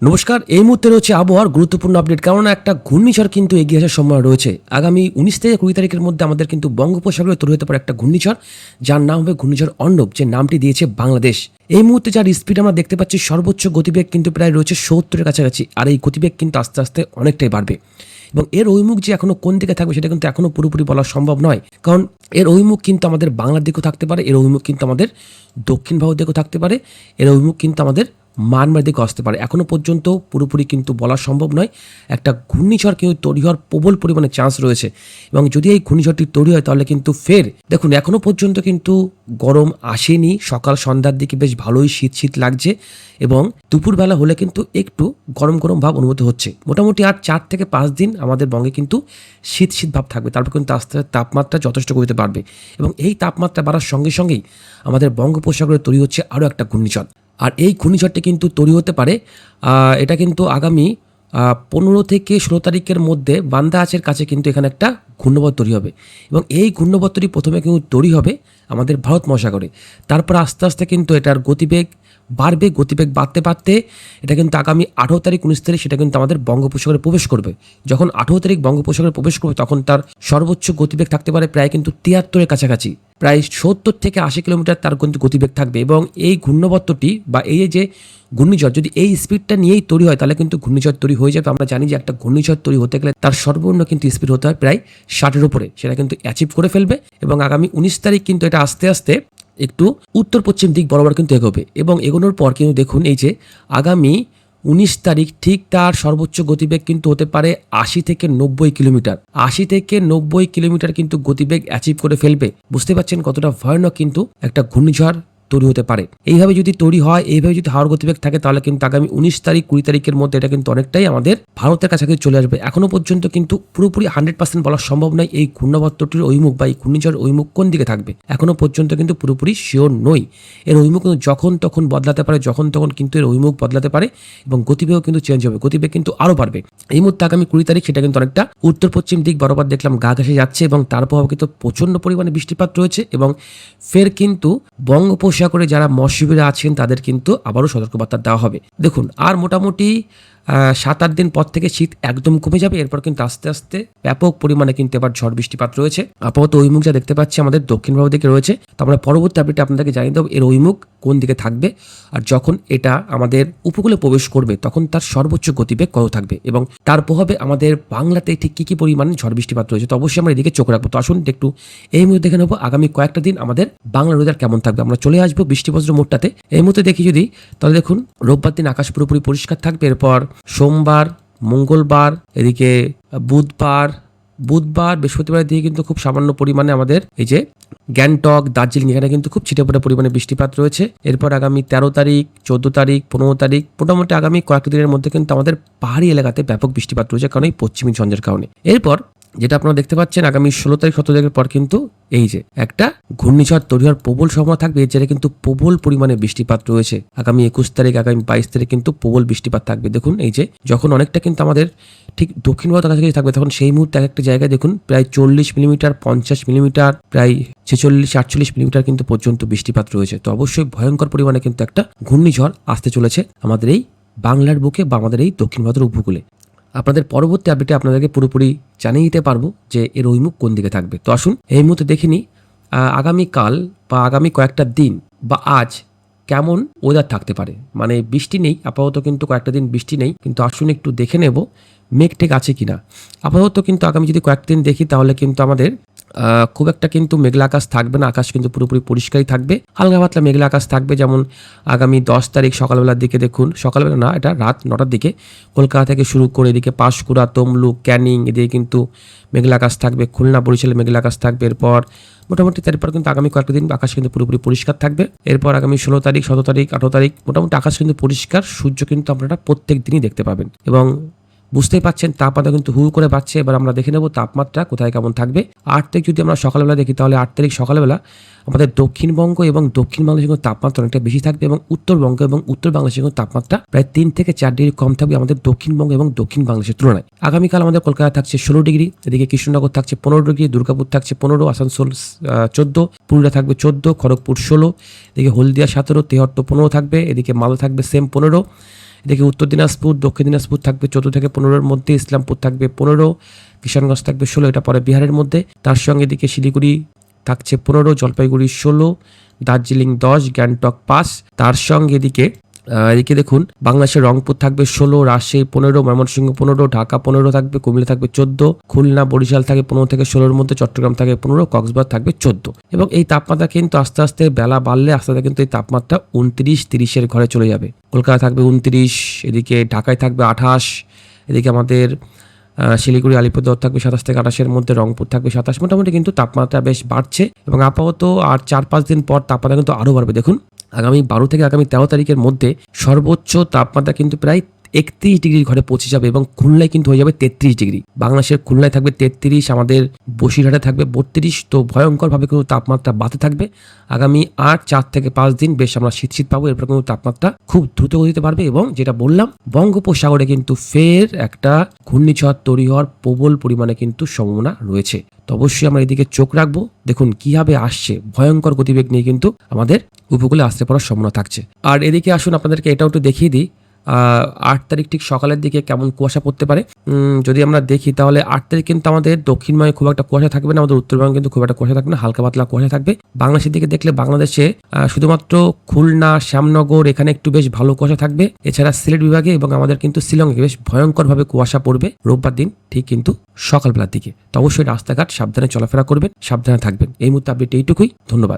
নমস্কার। এই মুহূর্তে রয়েছে আবহাওয়ার গুরুত্বপূর্ণ আপডেট, কারণ একটা ঘূর্ণিঝড় কিন্তু এগিয়ে আসার সময় রয়েছে। আগামী 19 থেকে 20 তারিখের মধ্যে আমাদের কিন্তু বঙ্গোপসাগরে তৈরি হতে পারে একটা ঘূর্ণিঝড়, যার নাম হবে ঘূর্ণিঝড় অর্ণব, যে নামটি দিয়েছে বাংলাদেশ। এই মুহূর্তে যার স্পিড আমরা দেখতে পাচ্ছি, সর্বোচ্চ গতিবেগ কিন্তু প্রায় রয়েছে 70-এর কাছাকাছি, আর এই গতিবেগ কিন্তু আস্তে আস্তে অনেকটাই বাড়বে। এবং এর অভিমুখ যে এখনো কোন দিকে থাকবে সেটা কিন্তু এখনো পুরোপুরি বলা সম্ভব নয়, কারণ এর অভিমুখ কিন্তু আমাদের বাংলার দিকেও থাকতে পারে, এর অভিমুখ কিন্তু আমাদের দক্ষিণ ভারত দিকেও থাকতে পারে, এর অভিমুখ কিন্তু আমাদের মায়ানমার দিকে আসতে পারে। এখনও পর্যন্ত পুরোপুরি কিন্তু বলা সম্ভব নয়। একটা ঘূর্ণিঝড় কিন্তু তৈরি হওয়ার প্রবল পরিমাণে চান্স রয়েছে, এবং যদি এই ঘূর্ণিঝড়টি তৈরি হয় তাহলে কিন্তু ফের দেখুন, এখনও পর্যন্ত কিন্তু গরম আসেনি। সকাল সন্ধ্যার দিকে বেশ ভালোই শীত শীত লাগছে, এবং দুপুরবেলা হলে কিন্তু একটু গরম গরম ভাব অনুভূত হচ্ছে। মোটামুটি আর 4 থেকে 5 দিন আমাদের বঙ্গে কিন্তু শীত শীত ভাব থাকবে, তারপর কিন্তু আস্তে আস্তে তাপমাত্রা যথেষ্ট গতিতে বাড়বে, এবং এই তাপমাত্রা বাড়ার সঙ্গে সঙ্গেই আমাদের বঙ্গোপসাগরে তৈরি হচ্ছে আরও একটা ঘূর্ণিঝড়। আর এই ঘূর্ণিঝড়টি কিন্তু তৈরি হতে পারে, এটা কিন্তু আগামী 15 থেকে 16 তারিখের মধ্যে বান্দা আচের কাছে কিন্তু এখানে একটা ঘূর্ণিঝড় তৈরি হবে, এবং এই ঘূর্ণিঝড়টি প্রথমে কিন্তু তৈরি হবে আমাদের ভারত মহাসাগরে। তারপর আস্তে আস্তে কিন্তু এটার গতিবেগ বাড়বে, গতিবেগ বাড়তে বাড়তে এটা কিন্তু আগামী 18 তারিখ 19 তারিখ সেটা কিন্তু আমাদের বঙ্গোপসাগরে প্রবেশ করবে। যখন 18 তারিখ বঙ্গোপসাগরে প্রবেশ করবে তখন তার সর্বোচ্চ গতিবেগ থাকতে পারে প্রায় কিন্তু 73-এর কাছাকাছি, প্রায় 70 থেকে 80 কিলোমিটার তার কিন্তু গতিবেগ থাকবে। এবং এই ঘূর্ণিঝড়টি বা এই যে ঘূর্ণিঝড় যদি এই স্পিডটা নিয়েই তৈরি হয় তাহলে কিন্তু ঘূর্ণিঝড় তৈরি হয়ে যাবে। আমরা জানি যে একটা ঘূর্ণিঝড় তৈরি হতে গেলে তার সর্বনিম্ন কিন্তু স্পিড হতে হয় প্রায় 60-এর উপরে, সেটা কিন্তু অ্যাচিভ করে ফেলবে। এবং আগামী 19 তারিখ কিন্তু এটা আস্তে আস্তে একটু উত্তর পশ্চিম দিক বরাবর কিন্তু এগোবে, এবং এগোনোর পর কিন্তু দেখুন এই যে আগামী 19 তারিখ ঠিক তার সর্বোচ্চ গতিবেগ কিন্তু হতে পারে 80 থেকে 90 কিলোমিটার। 80 থেকে 90 কিলোমিটার কিন্তু গতিবেগ অ্যাচিভ করে ফেলবে। বুঝতে পারছেন কতটা ভয়ানক কিন্তু একটা ঘূর্ণিঝড় তৈরি হতে পারে। এইভাবে যদি তৈরি হয়, এইভাবে যদি হাওয়ার গতিবেগ থাকে, তাহলে কিন্তু আগামী 19 তারিখ 20 তারিখের মধ্যে এটা কিন্তু অনেকটাই আমাদের ভারতের কাছাকাছি চলে আসবে। এখনো পর্যন্ত কিন্তু পুরোপুরি 100% বলা সম্ভব নয় এই ঘূর্ণিঝড়টির অভিমুখ বা এই ঘূর্ণিঝড় অভিমুখ কোন দিকে থাকবে। এখনো পর্যন্ত কিন্তু পুরোপুরি শিওর নই। এর অভিমুখ কিন্তু যখন তখন বদলাতে পারে, যখন তখন কিন্তু এর অভিমুখ বদলাতে পারে, এবং গতিবেগও কিন্তু চেঞ্জ হবে, গতিবেগ কিন্তু আরও বাড়বে। এই মুহূর্তে আগামী 20 তারিখ সেটা কিন্তু অনেকটা উত্তর পশ্চিম দিক বরাবর দেখলাম গা ঘেঁষে যাচ্ছে, এবং তার প্রভাবে কিন্তু প্রচণ্ড পরিমাণে বৃষ্টিপাত রয়েছে। এবং ফের কিন্তু বঙ্গোপসাগরে যারা মৎস্যজীবীরা আছেন তাদের কিন্তু আবারও সতর্কবার্তা দেওয়া হবে। দেখুন, আর মোটামুটি 7-8 দিন পর থেকে শীত একদম কমে যাবে। এরপর কিন্তু আস্তে আস্তে ব্যাপক পরিমাণে কিন্তু এবার ঝড় বৃষ্টিপাত রয়েছে। আপাতত অভিমুখ যা দেখতে পাচ্ছি আমাদের দক্ষিণ ভারত দিকে রয়েছে, তো আমরা পরবর্তী আপডেটে আপনাদেরকে জানিয়ে দেবো এর অভিমুখ কোন দিকে থাকবে, আর যখন এটা আমাদের উপকূলে প্রবেশ করবে তখন তার সর্বোচ্চ গতিবেগ কত থাকবে, এবং তার প্রভাবে আমাদের বাংলাতে ঠিক কী কী পরিমাণে ঝড় বৃষ্টিপাত রয়েছে। তো অবশ্যই আমরা এদিকে চোখ রাখবো। তো আসুন একটু এই মুহূর্তে দেখে নেবো আগামী কয়েকটা দিন আমাদের বাংলার ওয়েদার কেমন থাকবে। আমরা চলে আসবো বৃষ্টিবজ্র মোডটাতে। এই মুহূর্তে দেখি যদি, তাহলে দেখুন রোববার দিন আকাশ পুরোপুরি পরিষ্কার থাকবে। এরপর সোমবার, মঙ্গলবার, এদিকে বুধবার, বৃহস্পতিবার দিয়ে কিন্তু খুব সামান্য পরিমাণে আমাদের এই যে গ্যাংটক, দার্জিলিং এখানে কিন্তু খুব ছিটেফোঁটা পরিমাণে বৃষ্টিপাত রয়েছে। এরপর আগামী 13 তারিখ, 14 তারিখ, 15 তারিখ, মোটামুটি আগামী কয়েকটা দিনের মধ্যে কিন্তু আমাদের পাহাড়ি এলাকাতে ব্যাপক বৃষ্টিপাত রয়েছে, কারণ এই পশ্চিমী ঝঞ্ঝের কারণে। এরপর যেটা আপনারা দেখতে পাচ্ছেন আগামী 16 তারিখ 17 তারিখের পর কিন্তু এই যে একটা ঘূর্ণিঝড় তৈরি হওয়ার প্রবল সম্ভাবনা থাকবে, এর জেরে কিন্তু প্রবল পরিমাণে বৃষ্টিপাত রয়েছে। আগামী 21 তারিখ, আগামী 22 তারিখ কিন্তু প্রবল বৃষ্টিপাত থাকবে। দেখুন এই যে যখন অনেকটা কিন্তু আমাদের ঠিক দক্ষিণ ভারতের কাছাকাছি থাকবে, তখন সেই মুহূর্তে একটা জায়গায় দেখুন প্রায় 40 মিলিমিটার, 50 মিলিমিটার, প্রায় 46-48 মিলিমিটার কিন্তু পর্যন্ত বৃষ্টিপাত রয়েছে। তো অবশ্যই ভয়ঙ্কর পরিমাণে কিন্তু একটা ঘূর্ণিঝড় আসতে চলেছে আমাদের এই বাংলার বুকে বা আমাদের এই দক্ষিণ ভারতের উপকূলে। আপনাদের পরবর্তী আপডেটে আপনাদেরকে পুরোপুরি জানিয়ে দিতে পারবো যে এর অভিমুখ কোন দিকে থাকবে। তো আসুন এই মুহূর্তে দেখে নিই আগামীকাল বা আগামী কয়েকটা দিন বা আজ কেমন ওয়েদার থাকতে পারে। মানে বৃষ্টি নেই আপাতত, কিন্তু কয়েকটা দিন বৃষ্টি নেই, কিন্তু আসুন একটু দেখে নেব মেঘ টেক আছে কিনা। আপাতত কিন্তু আগামী যদি কয়েকটা দিন দেখি তাহলে কিন্তু আমাদের খুব একটা কিন্তু মেঘলা আকাশ থাকবে না, আকাশ কিন্তু পুরোপুরি পরিষ্কারই থাকবে, হালকা পাতলা মেঘলা আকাশ থাকবে। যেমন আগামী 10 তারিখ সকালবেলার দিকে দেখুন, সকালবেলা না, এটা রাত 9টার দিকে কলকাতা থেকে শুরু করে এদিকে পাঁশকুড়া, তমলুক, ক্যানিং এদিকে কিন্তু মেঘলা আকাশ থাকবে, খুলনা বরিশালে মেঘলা আকাশ থাকবে। এরপর মোটামুটি তারপর কিন্তু আগামী কয়েকটা দিন আকাশ কিন্তু পুরোপুরি পরিষ্কার থাকবে। এরপর আগামী 16 তারিখ, 17 তারিখ, 18 তারিখ মোটামুটি আকাশ কিন্তু পরিষ্কার, সূর্য কিন্তু আপনারা প্রত্যেক দিনই দেখতে পাবেন। এবং বুঝতেই পাচ্ছেন তাপমাত্রা কিন্তু হু করে বাড়ছে। এবার আমরা দেখে নেব তাপমাত্রা কোথায় কেমন থাকবে। 8 তারিখ যদি আমরা সকালবেলা দেখি তাহলে 8 তারিখ সকালবেলা আমাদের দক্ষিণবঙ্গ এবং দক্ষিণ বাংলাদেশে কিন্তু তাপমাত্রা অনেকটা বেশি থাকবে, এবং উত্তরবঙ্গ এবং উত্তর বাংলাদেশে কিন্তু তাপমাত্রা প্রায় 3 থেকে 4 ডিগ্রি কম থাকবে আমাদের দক্ষিণবঙ্গ এবং দক্ষিণ বাংলাদেশের তুলনায়। আগামীকাল আমাদের কলকাতা থাকছে 16 ডিগ্রি, এদিকে কৃষ্ণনগর থাকছে 15 ডিগ্রি, দুর্গাপুর থাকছে 15, আসানসোল 14, পুরুলিয়া থাকবে 14, খড়গপুর 16, এদিকে হলদিয়া 17, তেহট্ট 15 থাকবে, এদিকে মালদা থাকবে সেম 15, এদিকে উত্তর দিনাজপুর, দক্ষিণ দিনাজপুর থাকবে 14 থেকে 15-র মধ্যে, ইসলামপুর থাকবে 15, কিষানগঞ্জ থাকবে 16, এটা পরে বিহারের মধ্যে। তার সঙ্গে এদিকে শিলিগুড়ি থাকছে 15, জলপাইগুড়ি 16, দার্জিলিং 10, গ্যাংটক 5। তার সঙ্গে এদিকে দেখুন বাংলাদেশের রংপুর থাকবে 16, রাজশাহী 15, ময়মনসিংহ 15, ঢাকা 15 থাকবে, কুমিল্লা থাকবে 14, খুলনা বরিশাল থাকে 15 থেকে 16-র মধ্যে, চট্টগ্রাম থাকে 15, কক্সবাজার থাকবে 14। এবং এই তাপমাত্রা কিন্তু আস্তে আস্তে বেলা বাড়লে আস্তে আস্তে কিন্তু এই তাপমাত্রা 29-30-এর ঘরে চলে যাবে। কলকাতা থাকবে 29, এদিকে ঢাকায় থাকবে 28, এদিকে আমাদের শিলিগুড়ি আলিপুরদুয়ার থাকবে 27 থেকে 28-এর মধ্যে, রংপুর থাকবে 27। মোটামুটি কিন্তু তাপমাত্রা বেশ বাড়ছে এবং আপাতত আর 4-5 দিন পর তাপমাত্রা কিন্তু আরও বাড়বে। দেখুন আগামী 12 থেকে আগামী 13 তারিখের মধ্যে সর্বোচ্চ তাপমাত্রা কিন্তু প্রায় 31 ডিগ্রির ঘরে পৌঁছে যাবে এবং খুলনায় কিন্তু হয়ে যাবে 33 ডিগ্রি। বাংলাদেশের খুলনায় থাকবে 33, আমাদের বসিরহাটে থাকবে 32। তো ভয়ঙ্করভাবে কিন্তু তাপমাত্রা বাড়তে থাকবে আগামী 4 থেকে 5 দিন। বেশ আমরা শীত পাবো। এরপর কিন্তু তাপমাত্রা খুব দ্রুত গতিতে বাড়বে এবং যেটা বললাম বঙ্গোপসাগরে কিন্তু ফের একটা ঘূর্ণিঝড় তৈরি হওয়ার প্রবল পরিমাণে কিন্তু সম্ভাবনা রয়েছে। তো অবশ্যই আমরা এদিকে চোখ রাখবো। দেখুন কিভাবে আসছে, ভয়ঙ্কর গতিবেগ নিয়ে কিন্তু আমাদের উপকূলে আসতে পড়ার সম্ভাবনা থাকছে। আর এদিকে আসুন আপনাদেরকে এটাও একটু দেখিয়ে দিই 8 তারিখ ঠিক সকালের দিকে কেমন কুয়াশা পড়তে পারে। যদি আমরা দেখি তাহলে 8 তারিখ কিন্তু আমাদের দক্ষিণবঙ্গে খুব একটা কুয়াশা থাকবে না, আমাদের উত্তরবঙ্গে কিন্তু খুব একটা কুয়াশা থাকবে না, হালকা পাতলা কুয়াশা থাকবে। বাংলাদেশের দিকে দেখলে বাংলাদেশে শুধুমাত্র খুলনা, শ্যামনগর এখানে একটু বেশ ভালো কুয়াশা থাকবে। এছাড়া সিলেট বিভাগে এবং আমাদের কিন্তু শিলংয়ে বেশ ভয়ঙ্করভাবে কুয়াশা পড়বে রোববার দিন ঠিক কিন্তু সকালবেলার দিকে। তো অবশ্যই রাস্তাঘাট সাবধানে চলাফেরা করবেন, সাবধানে থাকবেন। এই মুহূর্তে আপডেট এইটুকুই। ধন্যবাদ।